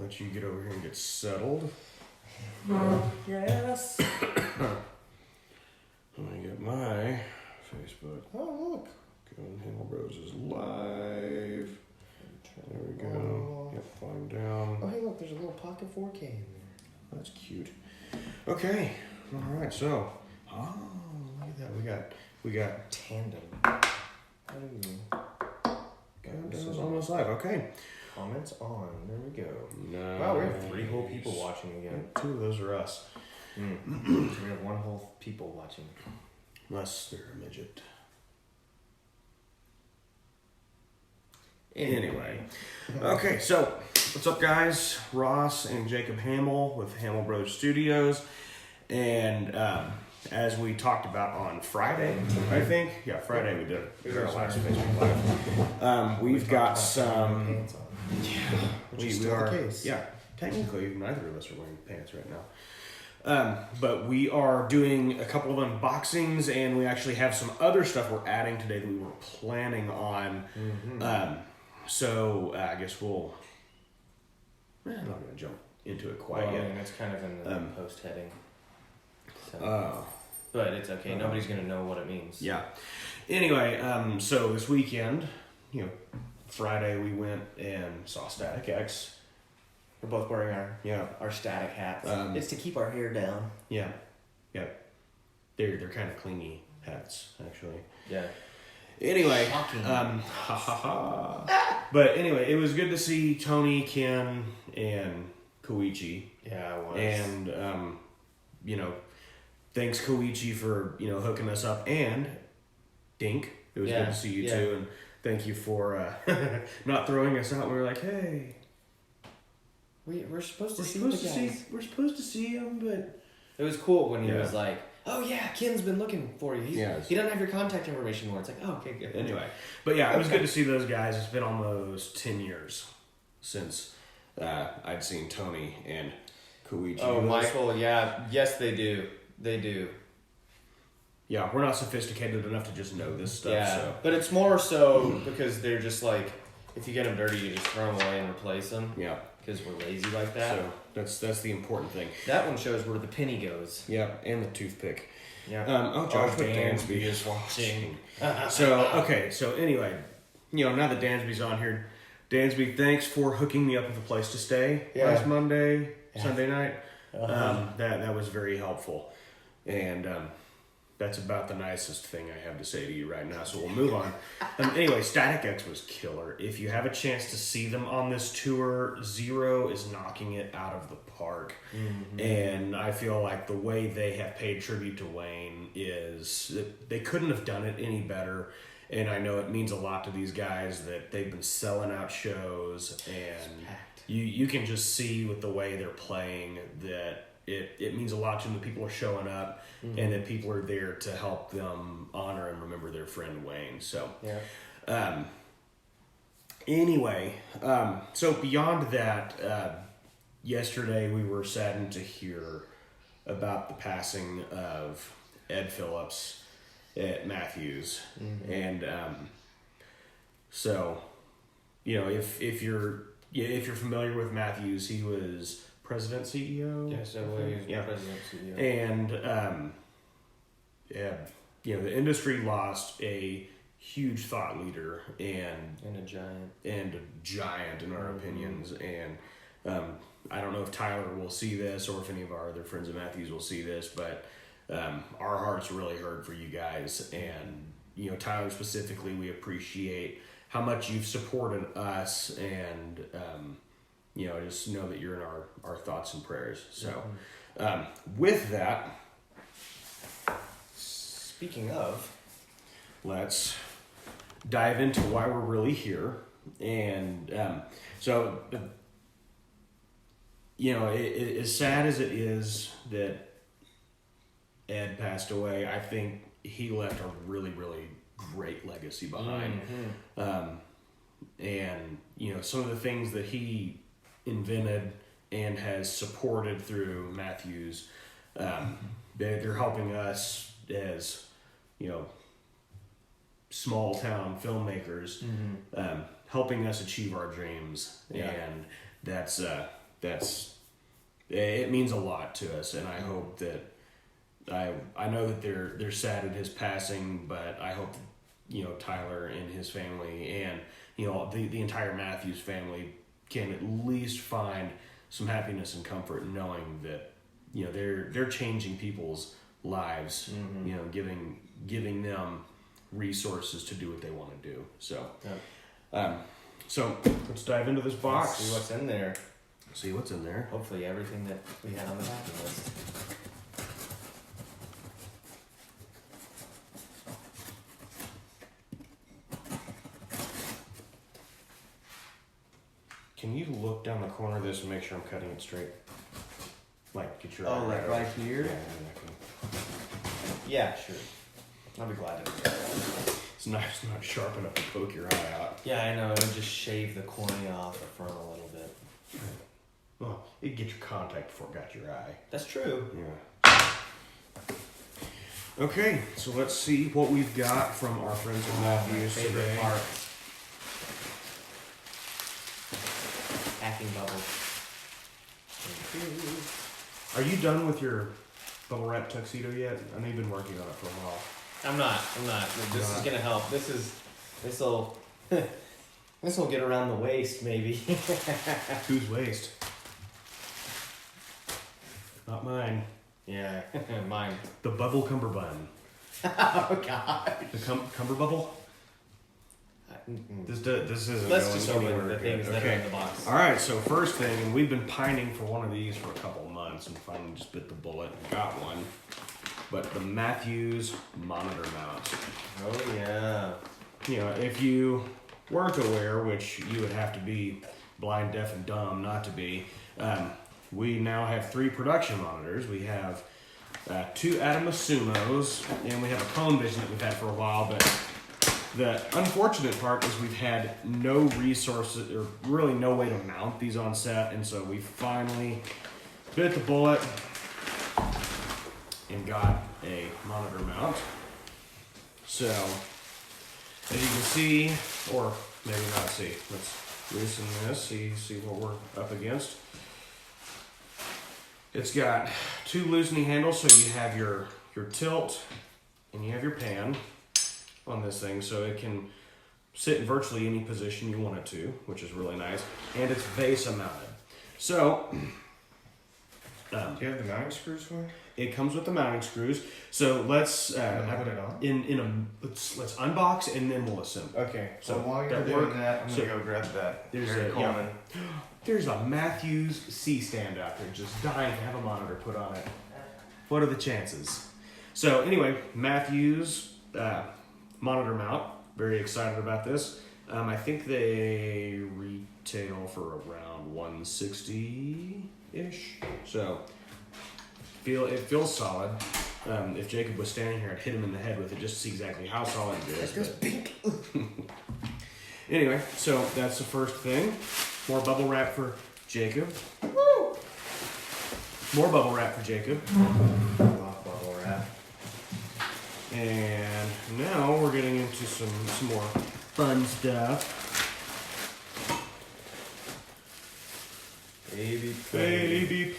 let you get over here and get settled. Yes. Let me get my Facebook. Oh, look. Going Hamel Bros is live. There we go. Yep, flying down. Oh, hey, look, there's a little pocket 4K in there. That's cute. Okay. All right. So, look at that. We got tandem. This is almost live. Okay. Comments on. There we go. Nice. Wow, we have 3 whole people watching again. 2 of those are us. So we have 1 whole people watching. Unless they're a midget. Anyway. Okay, so what's up, guys? Ross and Jacob Hamill with Hamill Bros Studios. And as we talked about on Friday, I think. Yeah, Friday we did our last Facebook Live. We've got some... Yeah, we are. Case. Yeah, technically neither of us are wearing pants right now. But we are doing a couple of unboxings, and we actually have some other stuff we're adding today that we were planning on. So I guess we'll... I'm not going to jump into it quite yet. I mean, it's kind of in the post heading. So. But it's okay. Nobody's going to know what it means. Yeah. Anyway, so this weekend, Friday we went and saw Static X. We're both wearing our static hats. It's to keep our hair down. Yeah. They're kind of clingy hats, actually. Yeah. Anyway, but anyway, it was good to see Tony, Ken, and Koichi. Yeah, it was. And thanks Koichi for hooking us up, and Dink. It was good to see you too, and thank you for not throwing us out. We were like, hey, we're supposed to see the guys. We're supposed to see him, but it was cool when he was like, oh yeah, Ken's been looking for you. He doesn't have your contact information more. It's like, oh, okay, good. Anyway, but yeah, it was good to see those guys. It's been almost 10 years since I'd seen Tony and Koichi. Oh, Michael, yeah. Yes, they do. They do. Yeah, we're not sophisticated enough to just know this stuff. Yeah, so. But it's more so because they're just like, if you get them dirty, you just throw them away and replace them. Yeah. Because we're lazy like that. So that's the important thing. That one shows where the penny goes. Yeah, and the toothpick. Yeah. Joshua Dansby is watching. So anyway, now that Dansby's on here, Dansby, thanks for hooking me up with a place to stay last Monday, Sunday night. That was very helpful. And that's about the nicest thing I have to say to you right now, so we'll move on. Anyway, Static X was killer. If you have a chance to see them on this tour, Zero is knocking it out of the park. Mm-hmm. And I feel like the way they have paid tribute to Wayne is that they couldn't have done it any better. And I know it means a lot to these guys that they've been selling out shows, and you can just see with the way they're playing that it means a lot to them that people are showing up, and that people are there to help them honor and remember their friend Wayne. So, anyway, so beyond that, yesterday we were saddened to hear about the passing of Ed Phillips at Matthews. And so, if you're familiar with Matthews, he was president, CEO. Yes, president, CEO. And the industry lost a huge thought leader and a giant in our opinions. And I don't know if Tyler will see this or if any of our other friends at Matthews will see this, but our hearts really hurt for you guys. And Tyler specifically, we appreciate how much you've supported us, and just know that you're in our thoughts and prayers. So, with that, speaking of, let's dive into why we're really here. And so, as sad as it is that Ed passed away, I think he left a really, really great legacy behind. And some of the things that he invented and has supported through Matthews, they're helping us as small town filmmakers, helping us achieve our dreams. And that's it means a lot to us, and I hope that I know that they're sad at his passing, but I hope that, Tyler and his family and the entire Matthews family can at least find some happiness and comfort in knowing that they're changing people's lives, giving them resources to do what they want to do. So, so let's dive into this box. Let's see what's in there. See what's in there. Hopefully everything that we had on the packing list. Can you look down the corner of this and make sure I'm cutting it straight? Like, get your eye like right here? Yeah. Yeah, sure. I'll be glad to. It's nice, not sharp enough to poke your eye out. Yeah, I know. It would just shave the cornea off the front a little bit. Well, it'd get your contact before it got your eye. That's true. Yeah. Okay, so let's see what we've got from our friends at Matthews favorite today. part. Packing bubble. Are you done with your bubble wrap tuxedo yet? I know you've been working on it for a while. I'm not. This is gonna help. This'll get around the waist, maybe. Whose waist? Not mine. Yeah, mine. The bubble cummerbund. Oh God. The cumber bubble. This isn't. Let's going just open anywhere the things good. that are in the box. All right. So first thing, and we've been pining for one of these for a couple of months, and finally just bit the bullet and got one. But the Matthews monitor mount. Oh yeah. If you weren't aware, which you would have to be blind, deaf, and dumb not to be, we now have 3 production monitors. We have 2 Atomos Sumos, and we have a Cone Vision that we've had for a while. But the unfortunate part is we've had no resources, or really no way to mount these on set, and so we finally bit the bullet and got a monitor mount. So, as you can see, or maybe not see, let's loosen this, see what we're up against. It's got 2 loosening handles, so you have your tilt and you have your pan on this thing, so it can sit in virtually any position you want it to, which is really nice, and it's VESA mounted. So, do you have the mounting screws for it? It comes with the mounting screws. So let's put it on. Let's unbox and then we'll assemble. Okay. So So while you're doing that, I'm gonna go grab that. There's a Matthews C stand out there, just dying to have a monitor put on it. What are the chances? So anyway, Matthews monitor mount. Very excited about this. I think they retail for around $160-ish. So it feels solid. If Jacob was standing here, I'd hit him in the head with it just to see exactly how solid it is. It pink. Anyway, so that's the first thing. More bubble wrap for Jacob. Woo! More bubble wrap for Jacob. Love bubble wrap. And now we're getting into some more fun stuff. Baby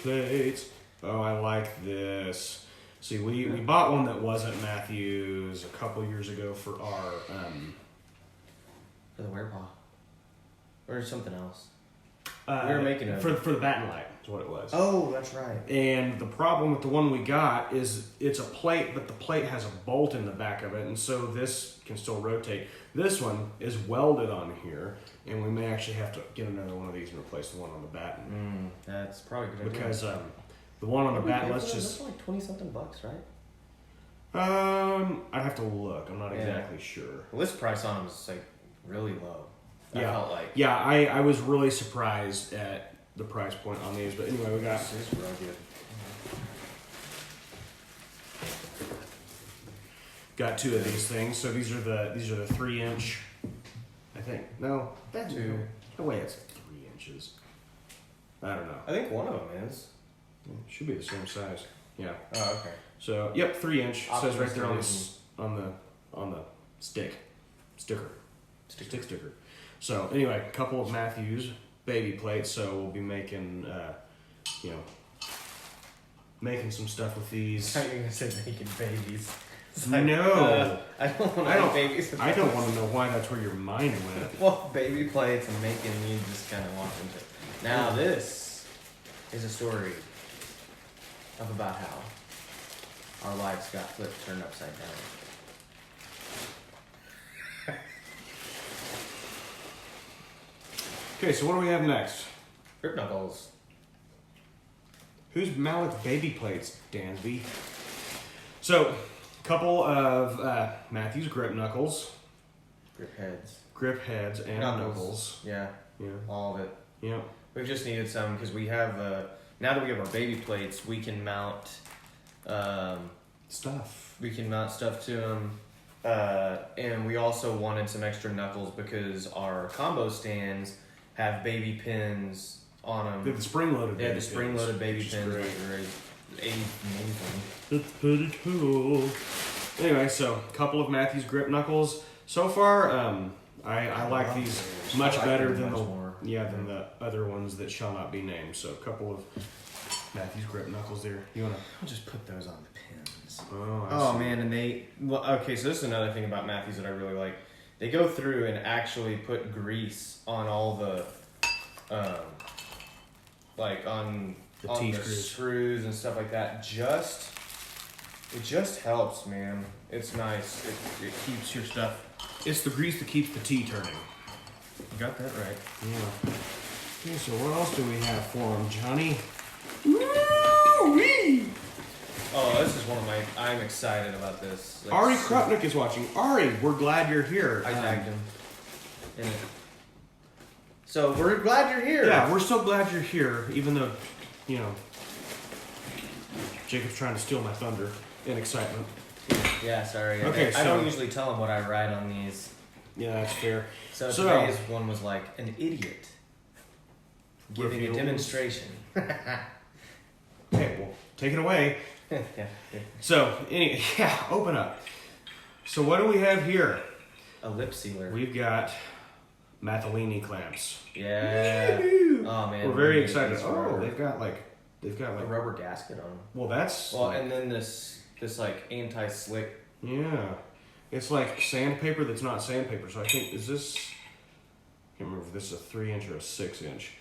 plates. Oh, I like this. See, we bought one that wasn't Matthews a couple years ago for our For the wear paw. Or something else. we were making a for the batten light is what it was. Oh, that's right. And the problem with the one we got is it's a plate, but the plate has a bolt in the back of it, and so this can still rotate. This one is welded on here, and we may actually have to get another one of these and replace the one on the batten. That's probably a good idea. Because the one on the batten, let's just... That's like 20-something bucks, right? I'd have to look. I'm not exactly sure. The list price on them is like really low. I Yeah. felt like. Yeah, I was really surprised at the price point on these, but anyway, we got... This is rugged. Got 2 of these things. So these are the 3-inch. I think no, that's 2. No way, it's 3 inches. I don't know. I think one of them is. It should be the same size. Yeah. Oh, okay. So yep, 3-inch. Says right there on Optimus the sticker. Sticker. So anyway, a couple of Matthews baby plates, so we'll be making, making some stuff with these. I thought you were gonna say making babies. No. I don't want to make babies. I don't want to know why that's where your mind went. Well, baby plates and making you just kind of walk into it. Now this is a story of about how our lives got flipped, turned upside down. Okay, so what do we have next? Grip knuckles. Who's Malik's baby plates, Dansby? So, couple of Matthew's grip knuckles. Grip heads and knuckles. Yeah. Yeah. All of it. Yeah. We've just needed some because we have, now that we have our baby plates, we can mount Stuff. We can mount stuff to them. And we also wanted some extra knuckles because our combo stands have baby pins on them. They have the spring-loaded baby Yeah, the pins. spring-loaded baby Which is pins. great. Are amazing. That's pretty cool. Anyway, so a couple of Matthew's grip knuckles. So far, I like these much better than than the other ones that shall not be named. So a couple of Matthew's grip knuckles there. You wanna? I'll just put those on the pins. Oh, I see. Man, and okay, so this is another thing about Matthew's that I really like. They go through and actually put grease on all the, on The on the T-screws. screws and stuff like that. It just helps, man. It's nice. It keeps your stuff. It's the grease that keeps the tea turning. You got that right. Yeah. Okay, so what else do we have for him, Johnny? Oh, this is one of my. I'm excited about this. Like, Ari Krupnik is watching. Ari, we're glad you're here. I tagged him in it. So we're glad you're here. Yeah, we're so glad you're here, even though, Jacob's trying to steal my thunder in excitement. Yeah, sorry. Okay, I don't usually tell him what I write on these. Yeah, that's fair. So today's one was like an idiot giving a Reveals. demonstration. Okay, well, take it away. yeah. So, open up. So what do we have here? A lip sealer. We've got Mathellini clamps. Yeah. Woo-hoo! Oh man. We're very we need excited. these Oh, forever. they've got like a rubber gasket on them. Well, that's And then this like anti-slick. yeah. It's like sandpaper that's not sandpaper. So I think I can't remember if this is a 3-inch or a 6-inch.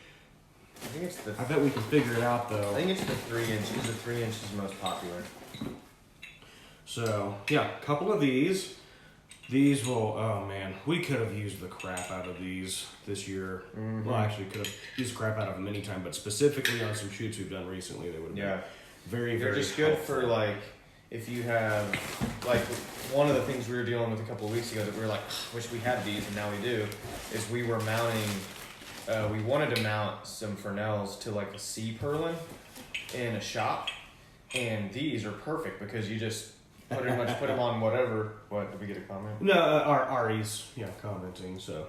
I think it's the. I bet we can figure it out though. I think it's the 3-inch. Because the 3-inch is the most popular. So yeah, a couple of these. These will. Oh man, we could have used the crap out of these this year. Mm-hmm. Well, actually, could have used the crap out of them any time, but specifically on some shoots we've done recently, they would have been very, They're very. just good helpful. for like if you have like one of the things we were dealing with a couple of weeks ago that we were like, wish we had these and now we do, is we were mounting. We wanted to mount some Fresnels to like a C purlin in a shop, and these are perfect because you just pretty much put them on whatever. What did we get a comment? No, Ari's commenting. So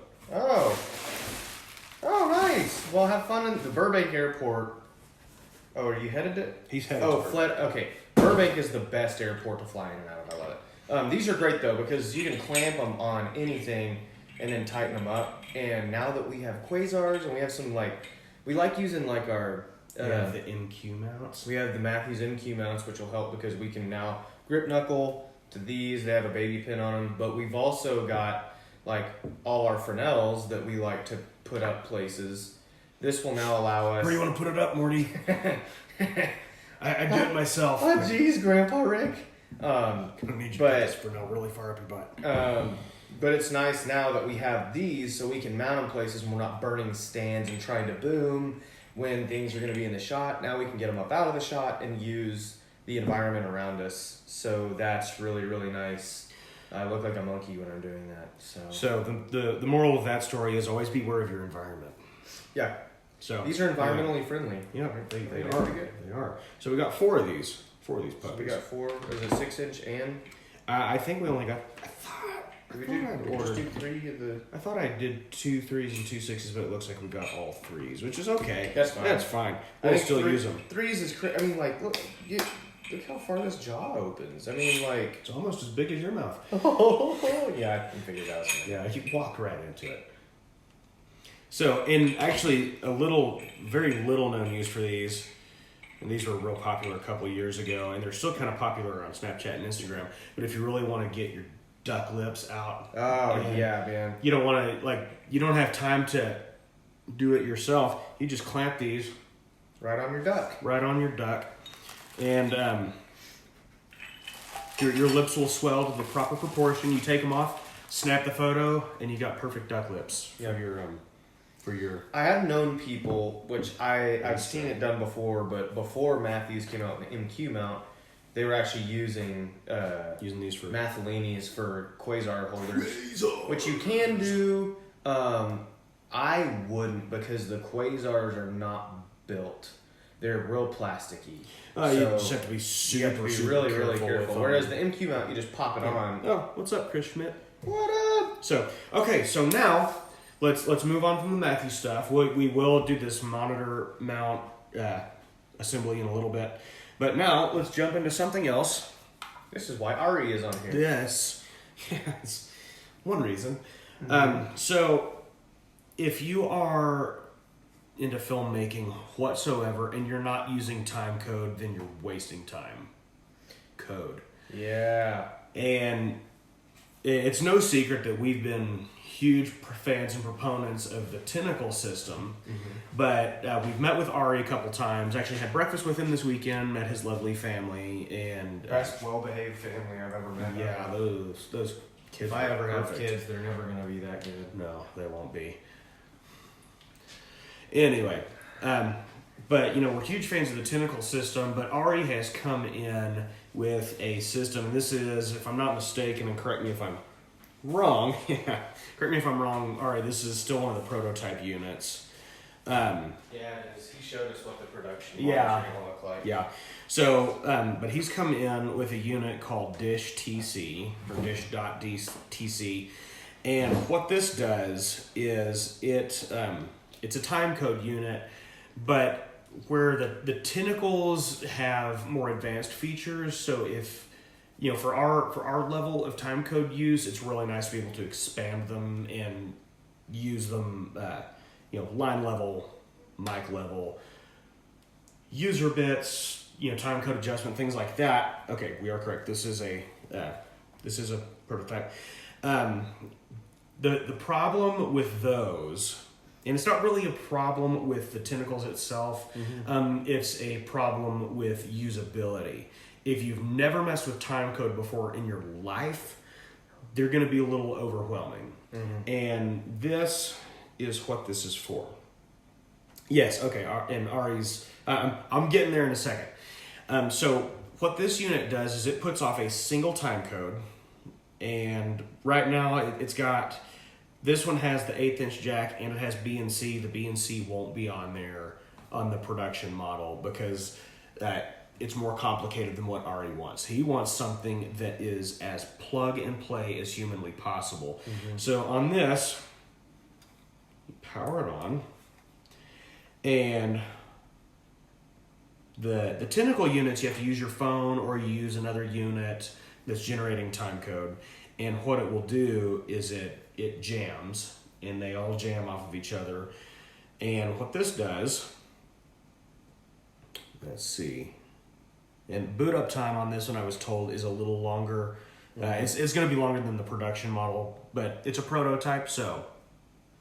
Oh, nice. Well, have fun in the Burbank airport. Oh, are you headed to? he's headed. Oh, to okay. Burbank is the best airport to fly in and out of. I love it. These are great though because you can clamp them on anything and then tighten them up. And now that we have quasars and we have some we like using like our the MQ mounts. we have the Matthews MQ mounts, which will help because we can now grip knuckle to these. They have a baby pin on them, but we've also got like all our Fresnels that we like to put up places. This will now allow us. Where do you want to put it up, Morty? I do it myself. Oh, jeez, Grandpa Rick. Gonna need you to put this for now really far up your butt. But it's nice now that we have these, so we can mount them places and we're not burning stands and trying to boom when things are going to be in the shot. Now we can get them up out of the shot and use the environment around us. So that's really, really nice. I look like a monkey when I'm doing that. So the moral of that story is always beware of your environment. Yeah. So These are environmentally friendly. Yeah, they They're are. pretty good. They are. So we got 4 of these. 4 of these puppies. So we got 4. There's a 6-inch and. I think we only got. Did we just do 3 of the. I thought I did 2 3s and 2 6s, but it looks like we got all 3s, which is okay. That's fine. That's fine. I We'll think still use them. 3s is I mean, like, look how far this jaw opens. I mean, like. It's almost as big as your mouth. Yeah, I can figure it out. Yeah, you walk right into it. So, and actually, very little known use for these, and these were real popular a couple of years ago, and they're still kind of popular on Snapchat and Instagram. But if you really want to get your duck lips out, yeah, man, you don't want to you don't have time to do it yourself. You just clamp these right on your duck. Right on your duck, and your lips will swell to the proper proportion. You take them off, snap the photo, and you got perfect duck lips for your. I have known people, which I've seen it done before, but before Matthews came out with the MQ mount, they were actually using these for miscellaneous for quasar holders, which you can do. I wouldn't, because the quasars are not built. They're real plasticky. You just have to be super, really careful. Whereas the MQ mount, you just pop it on. Oh, what's up, Chris Schmidt? What up? So now let's move on from the Matthew stuff. We will do this monitor mount assembly in a little bit, but now let's jump into something else. This is why Ari is on here. Yes, one reason. Mm-hmm. So if you are into filmmaking whatsoever and you're not using timecode, then you're wasting time. Code. Yeah. And it's no secret that we've been huge fans and proponents of the Tentacle system, but we've met with Ari a couple times. Actually had breakfast with him this weekend, met his lovely family, and best well-behaved family I've ever met. Yeah, those kids. If I ever have kids, they're never going to be that good. No, they won't be. Anyway, but we're huge fans of the Tentacle system, but Ari has come in with a system, and this is, if I'm not mistaken, and correct me if I'm wrong, correct me if I'm wrong, Ari, this is still one of the prototype units. Yeah, it is. He showed us what the production was going to look like. Yeah. So, but he's come in with a unit called Dish.TC, or Dish.TC, and what this does is it's a timecode unit, but where the tentacles have more advanced features. So if for our level of timecode use, it's really nice to be able to expand them and use them, line level, mic level, user bits, timecode adjustment, things like that. Okay, we are correct. This is a prototype. The problem with those. And it's not really a problem with the tentacles itself. It's a problem with usability. If you've never messed with timecode before in your life, they're going to be a little overwhelming. And this is what this is for. Yes, okay, and Ari's... I'm getting there in a second. So what this unit does is it puts off a single timecode. And right now it's got... This one has the 1/8 inch jack and it has B&C. The B&C won't be on there on the production model because it's more complicated than what Ari wants. He wants something that is as plug and play as humanly possible. So on this, you power it on, and the tentacle units, you have to use your phone or you use another unit that's generating timecode. And what it will do is it jams, and they all jam off of each other. And what this does, let's see, and boot up time on this one, I was told, is a little longer. It's going to be longer than the production model, but it's a prototype, so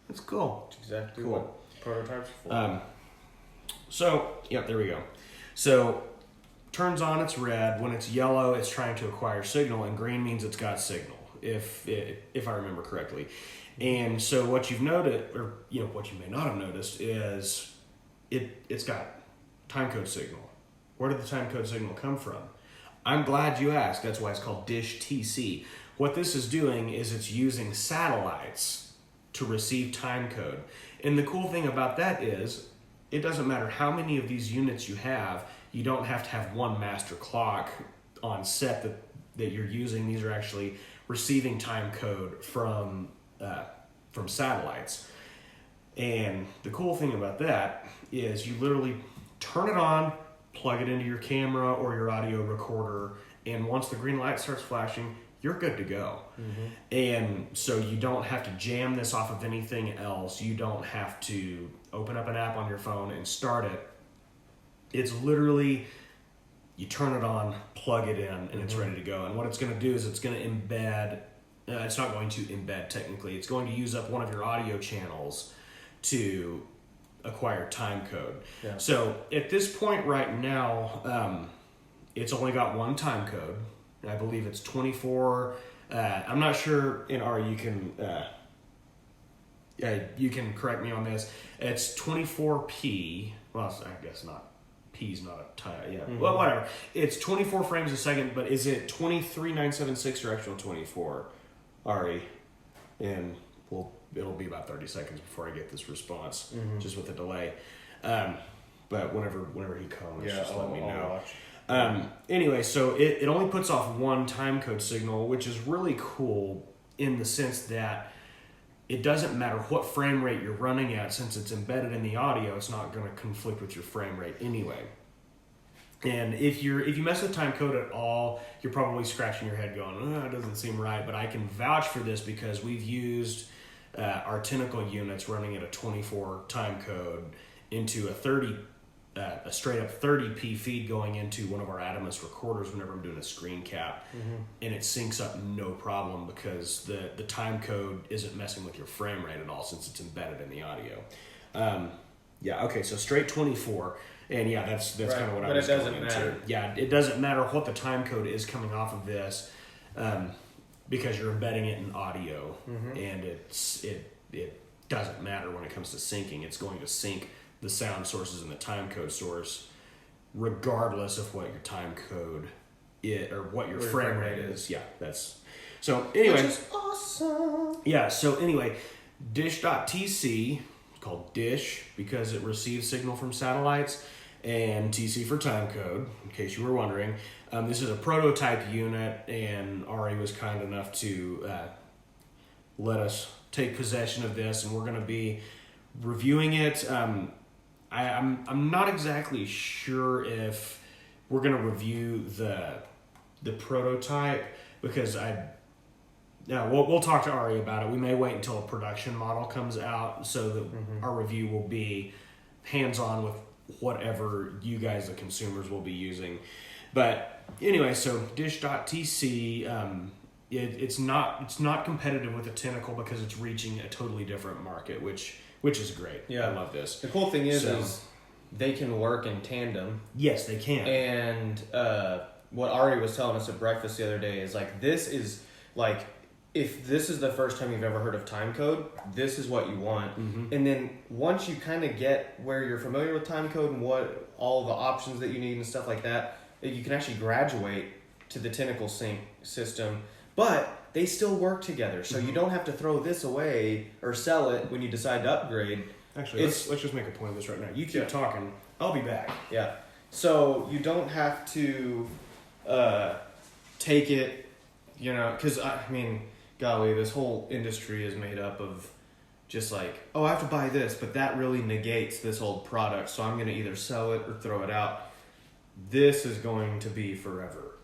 it's cool. That's exactly cool. What prototypes are for. So, yep, there we go. So, turns on, it's red. When it's yellow, it's trying to acquire signal, and green means it's got signal. If I remember correctly. And so what you've noticed, or what you may not have noticed, is it's got timecode signal. Where did the timecode signal come from? I'm glad you asked. That's why it's called Dish.TC. What this is doing is it's using satellites to receive timecode. And the cool thing about that is it doesn't matter how many of these units you have. You don't have to have one master clock on set that you're using. These are actually receiving time code from satellites. And the cool thing about that is you literally turn it on, plug it into your camera or your audio recorder, and once the green light starts flashing, you're good to go. And so you don't have to jam this off of anything else. You don't have to open up an app on your phone and start it. It's literally, you turn it on, plug it in, and it's ready to go. And what it's going to do is it's going to embed, it's not going to embed technically, it's going to use up one of your audio channels to acquire time code. Yeah. So at this point right now, it's only got one time code. I believe it's 24. I'm not sure. In Ari, you can correct me on this. It's 24p. Well, I guess not. P's not a time. Yeah. Well, whatever. It's 24 frames a second. But is it 23,976 or actual 24? Ari, and it'll be about 30 seconds before I get this response, just with a delay. But whenever he comes, just let me know. Anyway, so it only puts off one timecode signal, which is really cool in the sense that it doesn't matter what frame rate you're running at, since it's embedded in the audio, it's not going to conflict with your frame rate anyway. And if you mess with timecode at all, you're probably scratching your head going, it doesn't seem right. But I can vouch for this because we've used our Tentacle units running at a 24 timecode into a straight up 30p feed going into one of our Adamus recorders whenever I'm doing a screen cap, and it syncs up no problem because the time code isn't messing with your frame rate at all since it's embedded in the audio. Okay, so straight 24, and that's right. Kind of what I was going into. But it doesn't matter. Yeah, it doesn't matter what the time code is coming off of this, because you're embedding it in audio, and it doesn't matter when it comes to syncing. It's going to sync the sound sources and the time code source, regardless of what your time code is or what your frame rate is. Yeah, that's so. Anyway, which is awesome. Yeah. So anyway, Dish.TC, called Dish because it receives signal from satellites, and TC for time code. In case you were wondering, this is a prototype unit, and Ari was kind enough to let us take possession of this, and we're going to be reviewing it. I'm not exactly sure if we're gonna review the prototype because we'll talk to Ari about it. We may wait until a production model comes out so that our review will be hands-on with whatever you guys, the consumers, will be using. But anyway, so Dish.TC, it's not competitive with the Tentacle because it's reaching a totally different market, which is great. Yeah, I love this. The cool thing is they can work in tandem. Yes, they can. And what Ari was telling us at breakfast the other day is this is if this is the first time you've ever heard of timecode, this is what you want. And then once you kind of get where you're familiar with timecode and what all the options that you need and stuff like that, you can actually graduate to the Tentacle sync system. But they still work together, so you don't have to throw this away or sell it when you decide to upgrade. Actually, let's just make a point of this right now. You keep talking. I'll be back. Yeah. So you don't have to take it, because, golly, this whole industry is made up of just I have to buy this, but that really negates this whole product, so I'm going to either sell it or throw it out. This is going to be forever,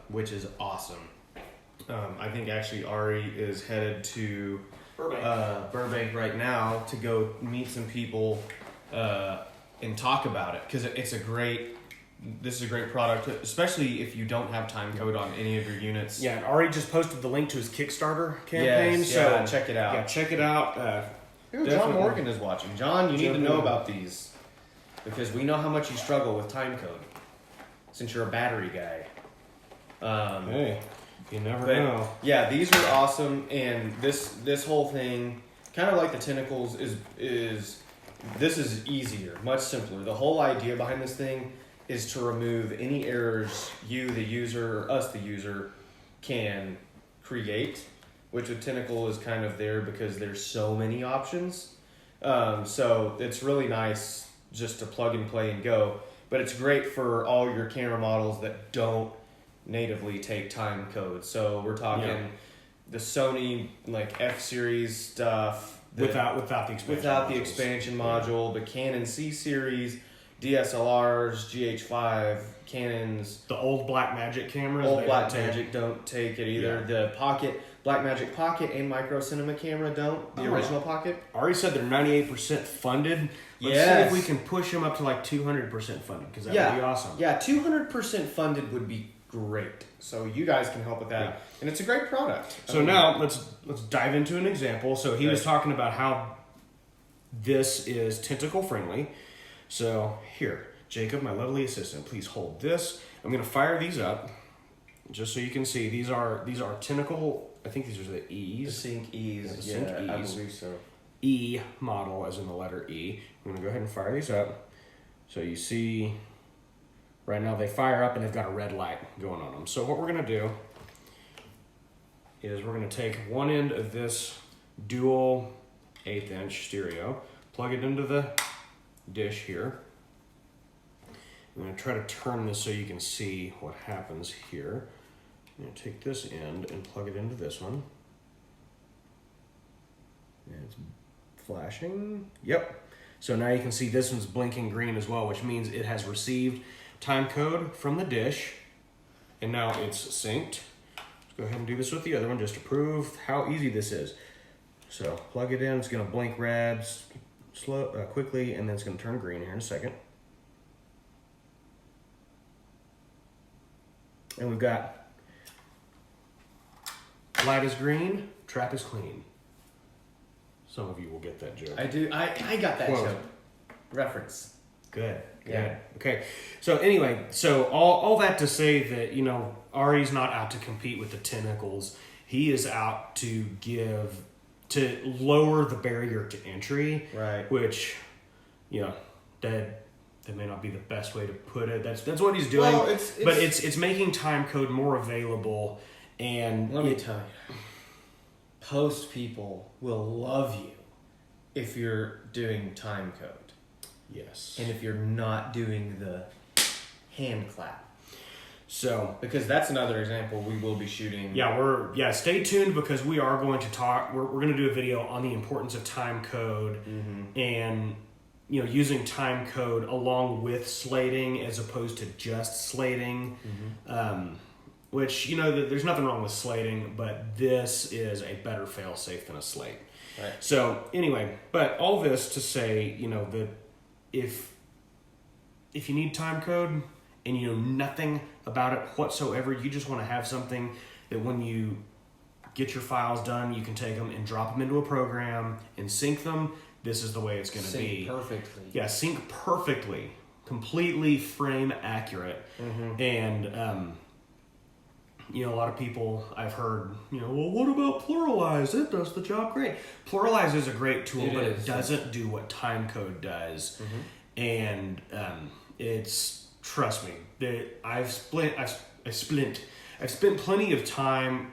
which is awesome. I think actually Ari is headed to Burbank right now to go meet some people and talk about it because this is a great product, especially if you don't have time code on any of your units. Yeah, and Ari just posted the link to his Kickstarter campaign, so check it out. Yeah, check it out. John Morgan is watching. John, you need to know about these because we know how much you struggle with time code since you're a battery guy. Hey. You never know. Yeah, these are awesome, and this whole thing, kind of like the Tentacles, is easier, much simpler. The whole idea behind this thing is to remove any errors you, the user, or us, the user, can create, which with Tentacle is kind of there because there's so many options. So it's really nice just to plug and play and go, but it's great for all your camera models that don't natively take time code. So we're talking the Sony F-series stuff without the expansion module, the Canon C series, DSLRs, GH5, Canons. The old Blackmagic cameras. Old Blackmagic don't take it either. Yeah. The Pocket, Blackmagic Pocket and Micro Cinema camera don't. The original Pocket. Ari said they're 98% funded. Let's see if we can push them up to like 200% funded, because that would be awesome. Yeah, 200% funded would be great. So you guys can help with that. Yeah. And it's a great product. So now let's dive into an example. So he was talking about how this is tentacle friendly. So here, Jacob, my lovely assistant, please hold this. I'm going to fire these up just so you can see. These are tentacle, I think these are the E's. The Sync E's. Yeah, the Sync E's. I believe so. E model, as in the letter E. I'm going to go ahead and fire these up. So you see, right now they fire up and they've got a red light going on them. So what we're going to do is we're going to take one end of this dual 1/8 inch stereo, plug it into the dish here. I'm going to try to turn this so you can see what happens here. I'm going to take this end and plug it into this one. And it's flashing. Yep. So now you can see this one's blinking green as well, which means it has received time code from the dish. And now it's synced. Let's go ahead and do this with the other one just to prove how easy this is. So plug it in, it's going to blink red quickly, and then it's going to turn green here in a second. And we've got light is green, trap is clean. Some of you will get that joke. I do. I got that joke. Reference. Good. Yeah. Okay. So anyway, so all that to say that, you know, Ari's not out to compete with the tentacles. He is out to lower the barrier to entry. Right. Which, you know, that may not be the best way to put it. That's what he's doing. Well, but it's making time code more available, and let me tell you, post people will love you if you're doing time code. Yes. And if you're not doing the hand clap. So, because that's another example we will be shooting. Yeah, stay tuned, because we are going to talk. We're going to do a video on the importance of time code and, you know, using time code along with slating as opposed to just slating. Which, you know, there's nothing wrong with slating, but this is a better fail-safe than a slate. Right. So anyway, but all this to say, you know, that if you need time code and you know nothing about it whatsoever, you just want to have something that when you get your files done, you can take them and drop them into a program and sync them. This is the way it's going to be. Sync perfectly. Yeah, sync perfectly, completely frame accurate. And, you know, a lot of people I've heard, you know, well, what about Pluralize? It does the job great. Pluralize is a great tool, it doesn't do what timecode does. And it's, trust me, I've spent plenty of time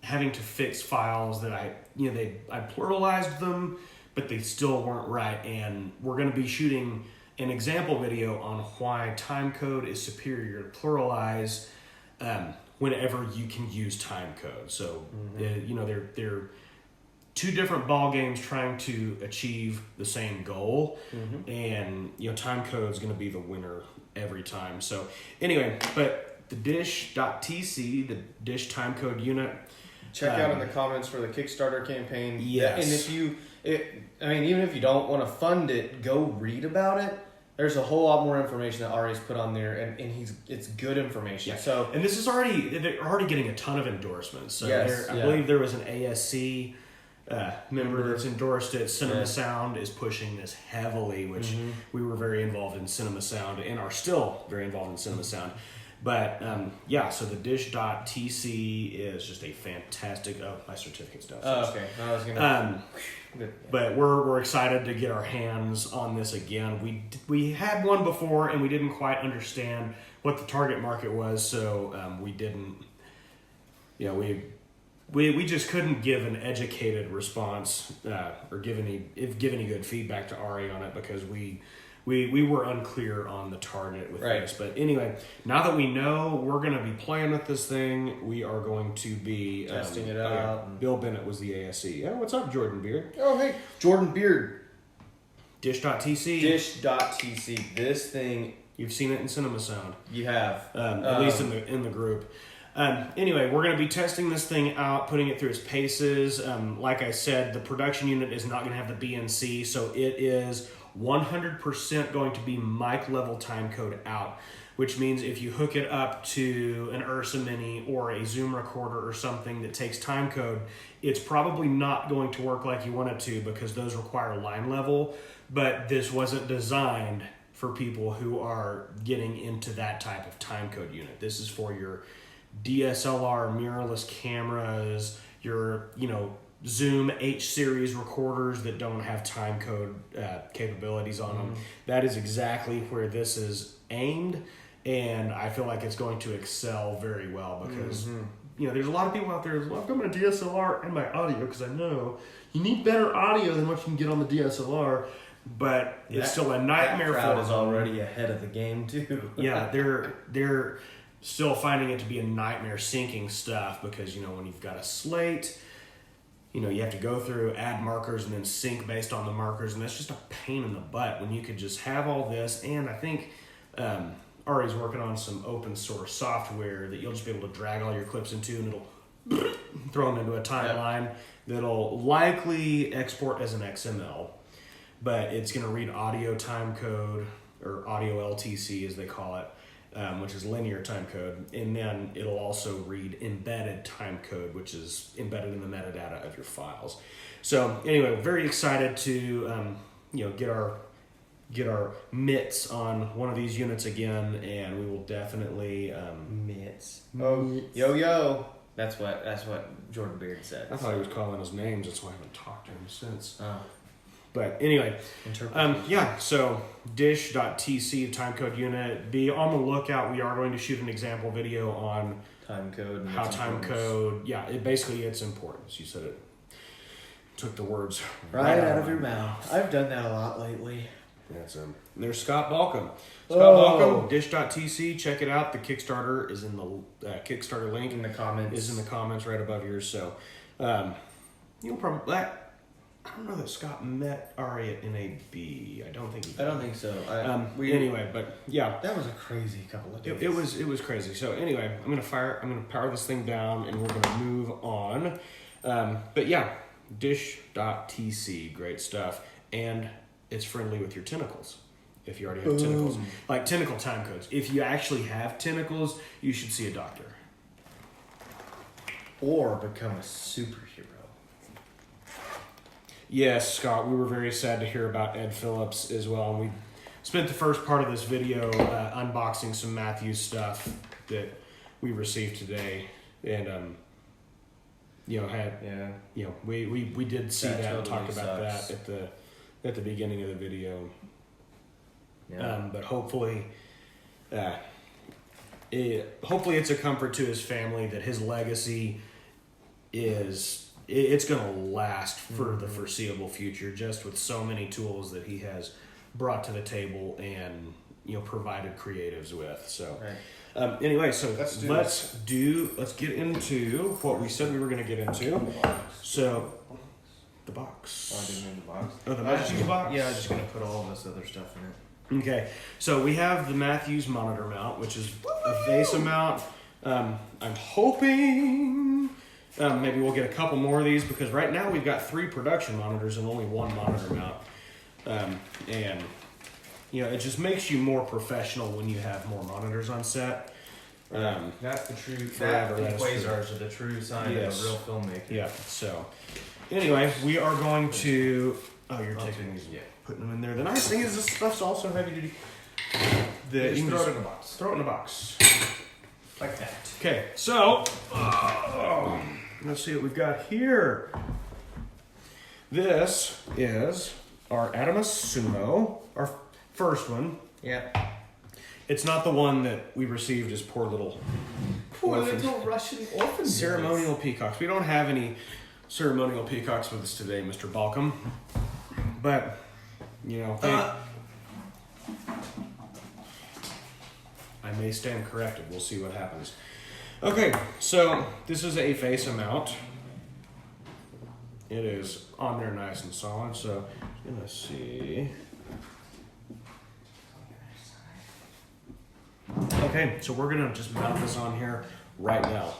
having to fix files that I pluralized them, but they still weren't right. And we're going to be shooting an example video on why timecode is superior to Pluralize. Whenever you can use time code. So, you know, they're two different ball games trying to achieve the same goal. And, you know, time code is going to be the winner every time. So anyway, but the Dish.TC, the Dish time code unit. Check out in the comments for the Kickstarter campaign. Yes. And even if you don't want to fund it, go read about it. There's a whole lot more information that Ari's put on there, and it's good information. Yeah. So, and this is they're already getting a ton of endorsements. So I believe there was an ASC member that's endorsed it. Cinema Sound is pushing this heavily, which we were very involved in Cinema Sound and are still very involved in Cinema Sound. But so the Dish.TC is just a fantastic. Oh, my certificate's downstairs. oh, okay. I was gonna. But we're excited to get our hands on this again. We had one before and we didn't quite understand what the target market was, so we didn't. You know, we just couldn't give an educated response or give any good feedback to Ari on it, because we were unclear on the target with this. But anyway, now that we know, we're going to be playing with this thing. We are going to be testing it out. Bill Bennett was the ASC. Oh, what's up, Jordan Beard? Oh, hey, Jordan Beard. Dish.TC. Dish.TC. This thing, You've seen it in Cinema Sound. you have. At least in the group. Anyway, we're going to be testing this thing out, putting it through its paces. Like I said, the production unit is not going to have the BNC, so it is 100% going to be mic level timecode out, which means if you hook it up to an Ursa Mini or a Zoom recorder or something that takes timecode, it's probably not going to work like you want it to because those require line level, but this wasn't designed for people who are getting into that type of timecode unit. This is for your DSLR mirrorless cameras, your Zoom H series recorders that don't have timecode capabilities on them. That is exactly where this is aimed, and I feel like it's going to excel very well because there's a lot of people out there who are like, I'm going to DSLR and my audio because I know you need better audio than what you can get on the DSLR. But it's still a nightmare for them. That crowd is already ahead of the game too. Yeah, they're still finding it to be a nightmare syncing stuff because when you've got a slate, you have to go through, add markers, and then sync based on the markers, and that's just a pain in the butt when you could just have all this. And I think Ari's working on some open source software that you'll just be able to drag all your clips into, and it'll throw them into a timeline that'll likely export as an XML. But it's going to read audio time code, or audio LTC as they call it, which is linear time code. And then it'll also read embedded time code, which is embedded in the metadata of your files. So anyway, we're very excited to get our mitts on one of these units again, and we will definitely mitts. Oh, yo. That's what Jordan Beard said. I thought he was calling us names. That's why I haven't talked to him since. Oh. But anyway, so Dish.TC timecode unit. Be on the lookout. We are going to shoot an example video on timecode and how timecode. Yeah, it's importance. You said it. Took the words right out of your mouth. I've done that a lot lately. That's There's Scott Balcom. Balcom, Dish.TC. Check it out. The Kickstarter is in the Kickstarter link in the comments. Is in the comments right above yours. So, you'll probably. I don't know that Scott met Ari at NAB. I don't think he did. I don't think so. Anyway, but yeah. That was a crazy couple of days. It was crazy. So anyway, I'm gonna power this thing down and we're gonna move on. But yeah, Dish.TC, great stuff. And it's friendly with your tentacles. If you already have tentacles. Like tentacle time codes. If you actually have tentacles, you should see a doctor. Or become a superhero. Yes, Scott, we were very sad to hear about Ed Phillips as well. And we spent the first part of this video unboxing some Matthews stuff that we received today. And, we did see that and talk about that at the beginning of the video. Yeah. But hopefully it's a comfort to his family that his legacy it's going to last for the foreseeable future, just with so many tools that he has brought to the table and provided creatives with. So anyway, so let's get into what we said we were going to get into. So the box. Oh, I didn't mean the box. Oh, the Matthews box. Yeah, I was just going to put all of this other stuff in it. Okay, so we have the Matthews monitor mount, which is a VESA mount. I'm hoping maybe we'll get a couple more of these because right now we've got 3 production monitors and only 1 monitor mount. And it just makes you more professional when you have more monitors on set. That's the true. That and quasars are the true sign of a real filmmaker. Yeah. So anyway, we are going to. Oh, you're taking these. Yeah. Putting them in there. The nice thing is this stuff's also heavy duty. You can throw it in a box. Throw it in a box. Like that. Okay, so let's see what we've got here. This is our Adamus Sumo, our first one. Yeah. It's not the one that we received as poor little Russian orphans. Ceremonial peacocks. We don't have any ceremonial peacocks with us today, Mr. Balcom. But, I may stand corrected. We'll see what happens. Okay, so this is a VESA mount. It is on there nice and solid. So, I'm going to see. Okay, so we're gonna just mount this on here right now.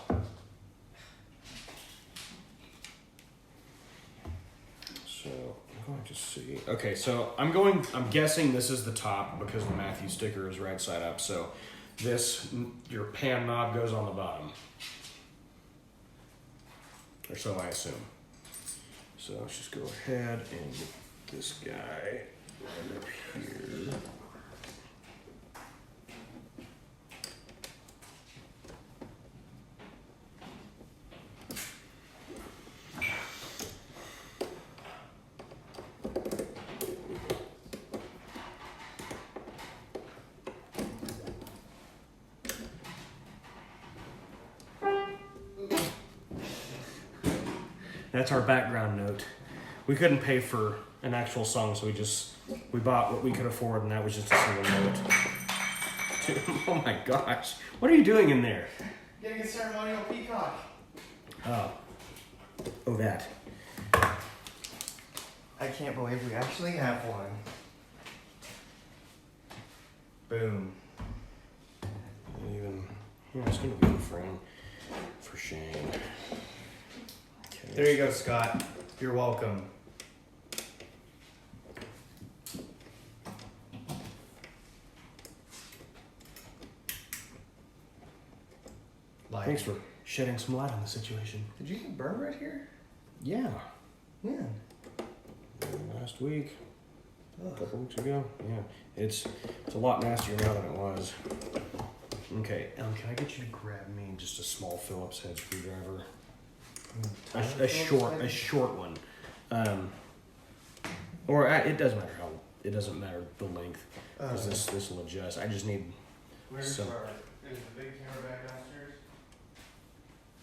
So I'm going to see. Okay, so I'm guessing this is the top because the Matthew sticker is right side up. So your pan knob goes on the bottom. Or so I assume. So let's just go ahead and get this guy right up here. That's our background note. We couldn't pay for an actual song, so we bought what we could afford, and that was just a single note. Oh my gosh. What are you doing in there? Getting a ceremonial peacock. Oh, that. I can't believe we actually have one. Boom. It's gonna be in frame for Shane. Okay. There you go, Scott. You're welcome. Light. Thanks for shedding some light on the situation. Did you get burned right here? Yeah. Yeah. Last week. A couple weeks ago. Yeah. It's a lot nastier now than it was. Okay, can I get you to grab me just a small Phillips head screwdriver? A short one. Or it doesn't matter it doesn't matter the length, because this will adjust. I just need Is some. the big camera back downstairs?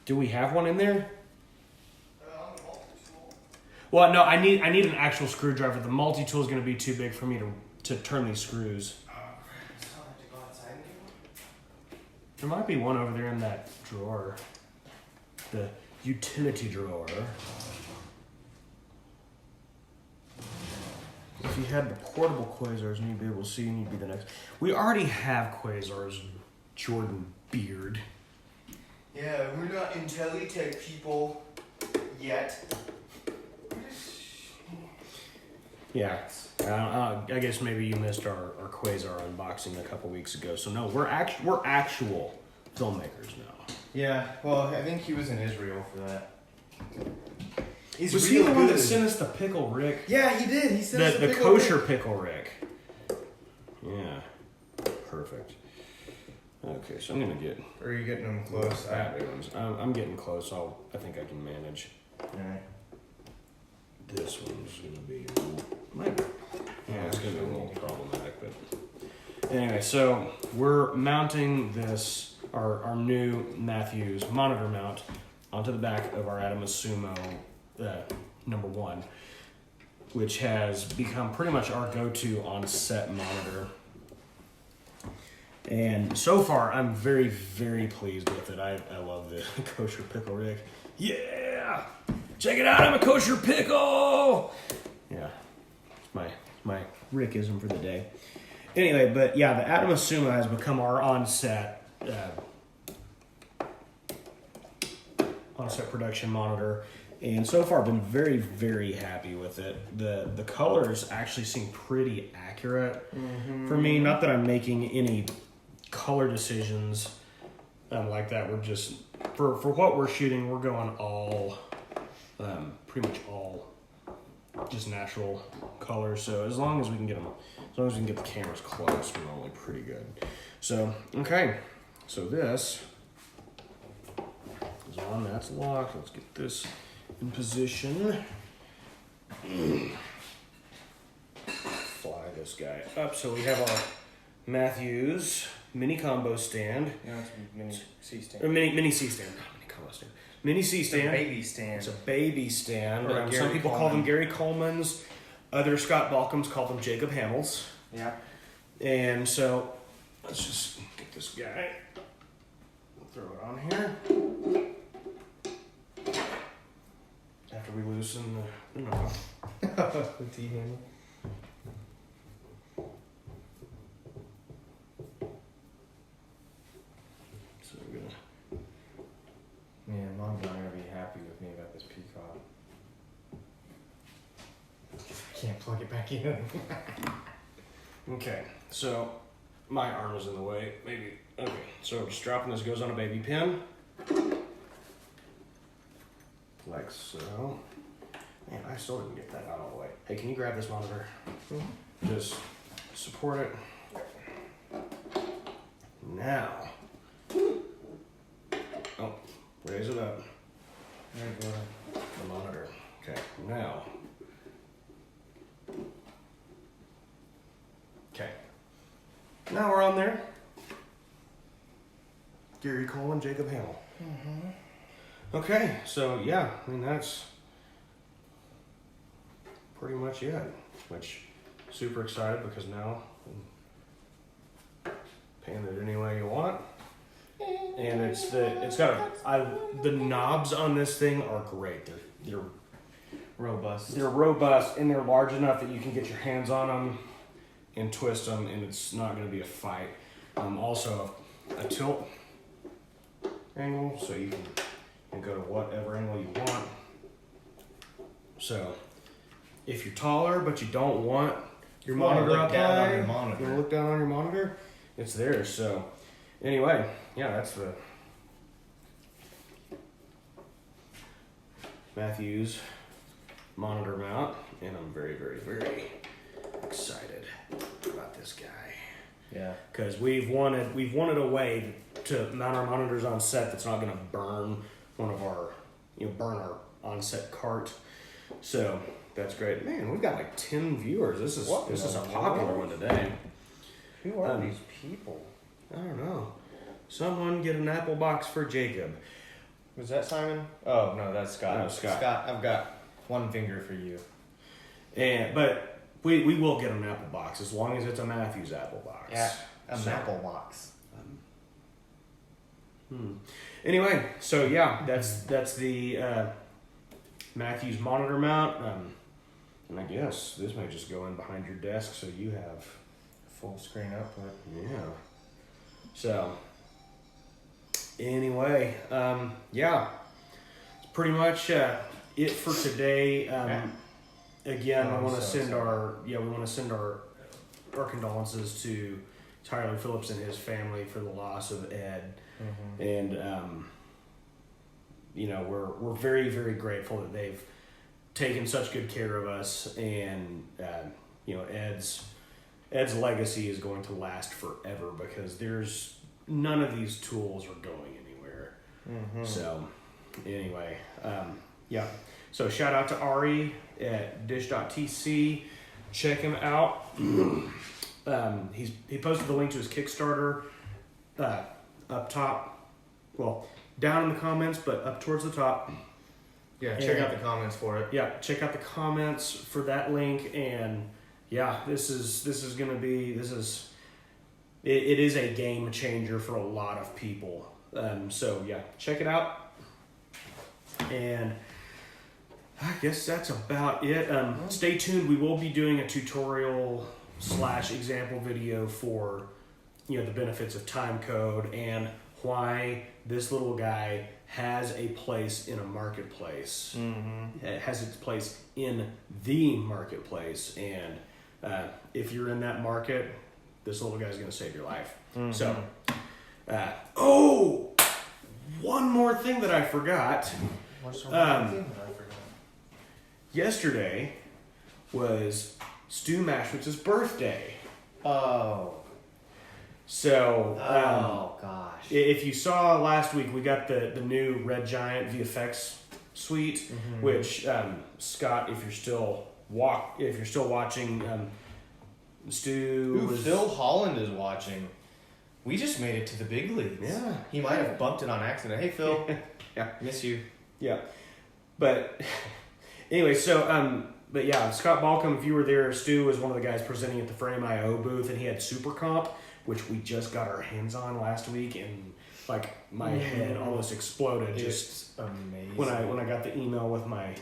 Do we have one in there? On the multi-tool. Well, no, I need an actual screwdriver. The multi-tool is going to be too big for me to turn these screws. So I have to go outside and get one? There might be one over there in that drawer. The utility drawer. If you had the portable quasars and you'd be able to see and you'd be the next. We already have quasars, Jordan Beard. Yeah, we're not IntelliTech people yet. Yeah. I guess maybe you missed our quasar unboxing a couple weeks ago. So no, we're actual filmmakers now. Yeah, well, I think he was in Israel for that. He's Was real he the one good. that sent us the pickle Rick? Yeah, he did. He sent us The pickle kosher Rick. pickle Rick. Yeah. Perfect. Okay, so I'm gonna get. Or are you getting them close? That big ones. I'm getting close. I think I can manage. Alright. This one's gonna be. Yeah, it's gonna be a little problematic, but anyway. So we're mounting this our new Matthews monitor mount onto the back of our Atom Sumo number 1, which has become pretty much our go-to on-set monitor. And so far, I'm very, very pleased with it. I love the kosher pickle Rick. Yeah! Check it out, I'm a kosher pickle! Yeah, it's my Rickism for the day. Anyway, but yeah, the Atom Sumo has become our on-set production monitor. And so far, I've been very, very happy with it. The colors actually seem pretty accurate for me. Not that I'm making any color decisions like that. We're just for what we're shooting, we're going all pretty much all just natural colors. So as long as we can get the cameras close, we're normally pretty good. So okay, so this is on. That's locked. Let's get this in position. Fly this guy up. So we have our Matthews mini combo stand. Yeah, it's a mini C stand. Or mini C stand. Not mini combo stand. Mini C stand. It's a baby stand. It's a baby stand. Or Some people call them Gary Coleman's. Other Scott Balkums call them Jacob Hamels. Yeah. And so let's just get this guy. Throw it on here. After we loosen the knob. The T-handle. plug it back in. Okay, so my arm is in the way. Maybe. Okay, so just dropping this goes on a baby pin. Like so. Man, I still didn't get that out of the way. Hey, can you grab this monitor? Just support it. Now. Oh, raise it up. There you go. The monitor. Okay, now. Okay. Now we're on there. Gary Cole and Jacob Hamill. Okay, so yeah, I mean that's pretty much it. Which super excited because now I'm paint it any way you want. And it's got the knobs on this thing are great. They're Robust. They're robust and they're large enough that you can get your hands on them and twist them, and it's not going to be a fight. Also, a tilt angle, so you can go to whatever angle you want. So, if you're taller but you don't want your monitor up high, you want to look down on your monitor, it's there. So, anyway, yeah, that's the Matthews monitor mount, and I'm very, very, very excited about this guy. Yeah. Because we've wanted a way to mount our monitors on set that's not going to burn burn our on-set cart. So that's great. Man, we've got like 10 viewers. This is a popular one today. Who are these people? I don't know. Someone get an apple box for Jacob. Was that Simon? Oh no, that's Scott. No, Scott. Scott, I've got one finger for you. But we will get an apple box as long as it's a Matthews apple box. Yeah, apple box. Anyway, so yeah, that's the Matthews monitor mount, and I guess this may just go in behind your desk so you have Full screen output. Yeah. So anyway, yeah, it's pretty much it for today. Again, we want to send our condolences to Tyler Phillips and his family for the loss of Ed. And we're very, very grateful that they've taken such good care of us, and Ed's legacy is going to last forever because there's none of these tools are going anywhere. So anyway, yeah. So shout out to Ari at Dish.TC. Check him out. He posted the link to his Kickstarter up top. Well, down in the comments, but up towards the top. Yeah, check out the comments for it. Yeah, check out the comments for that link. And yeah, this is a game changer for a lot of people. So yeah, check it out. And I guess that's about it. Stay tuned. We will be doing a tutorial / example video for the benefits of timecode and why this little guy has a place in a marketplace. It has its place in the marketplace, and if you're in that market, this little guy's going to save your life. So, one more thing that I forgot. What's the one thing that I forgot? Yesterday was Stu Mashwitz's birthday. Oh. So, gosh. If you saw last week, we got the new Red Giant VFX suite, which Scott, if you're still watching, Stu. Phil Holland is watching. We just made it to the big leagues. Yeah, he might have bumped it on accident. Hey Phil, yeah, miss you. Yeah, but anyway, so but yeah, Scott Balcom, if you were there, Stu was one of the guys presenting at the Frame IO booth, and he had Super Comp, which we just got our hands on last week, and like my head almost exploded. It's amazing when I got the email with my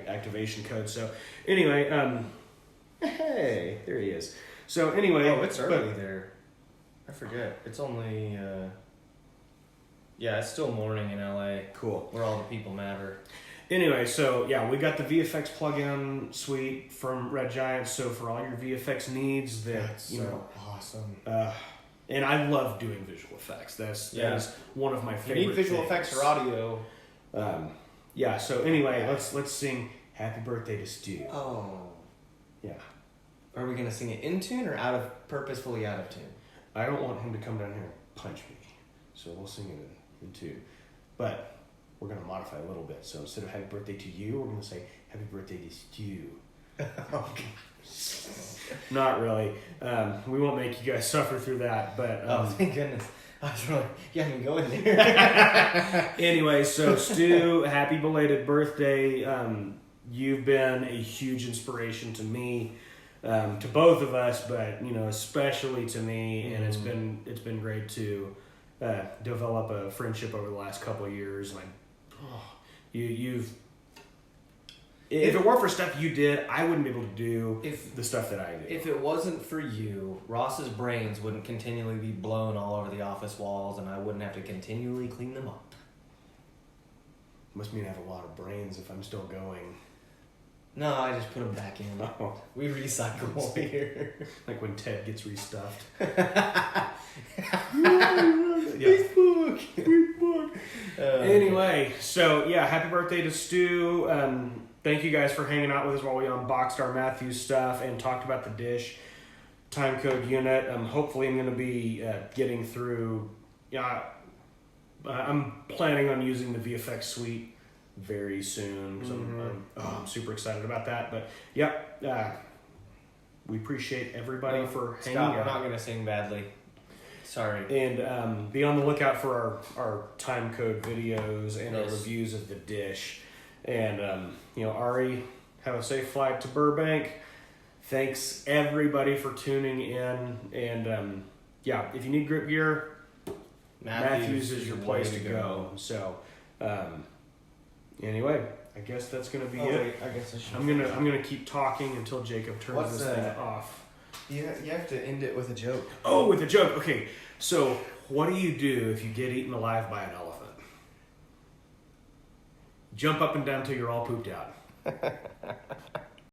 activation code. So anyway, hey, there he is. So anyway, it's early there. I forget. It's only it's still morning in LA. Cool. Where all the people matter. Anyway, so yeah, we got the VFX plugin suite from Red Giant. So for all your VFX needs, That's so awesome. And I love doing visual effects. That is one of my favorite. You need visual things. effects for audio. Yeah. So anyway, let's sing "Happy Birthday" to Stu. Oh. Yeah. Are we gonna sing it in tune or purposefully out of tune? I don't want him to come down here and punch me, so we'll sing it in tune. But we're gonna modify a little bit. So instead of "Happy Birthday to you," we're gonna say "Happy Birthday to Stu." Okay. Not really. We won't make you guys suffer through that. But Oh, thank goodness. I was really, you had me going there. Anyway, so Stu, happy belated birthday. You've been a huge inspiration to me, to both of us, but especially to me. And it's been great to develop a friendship over the last couple of years. And if it weren't for stuff you did, I wouldn't be able to do the stuff that I do. If it wasn't for you, Ross's brains wouldn't continually be blown all over the office walls, and I wouldn't have to continually clean them up. Must mean I have a lot of brains if I'm still going. No, I just put them back in. Oh. We recycle here. Like when Ted gets restuffed. Facebook. Anyway, so yeah, happy birthday to Stu. Thank you guys for hanging out with us while we unboxed our Matthews stuff and talked about the Dish timecode unit. Hopefully I'm going to be getting through... I'm planning on using the VFX suite very soon. So I'm super excited about that. But we appreciate everybody for hanging out. I'm not going to sing badly. Sorry. And be on the lookout for our timecode videos and our reviews of the Dish. And, Ari, have a safe flight to Burbank. Thanks, everybody, for tuning in. And, if you need grip gear, Matthews is your place to go. So, anyway, I guess that's going to be it. Wait, I guess I should. I'm gonna keep talking until Jacob turns this thing off. You have to end it with a joke. Oh, with a joke. Okay, so what do you do if you get eaten alive by an elephant? Jump up and down till you're all pooped out.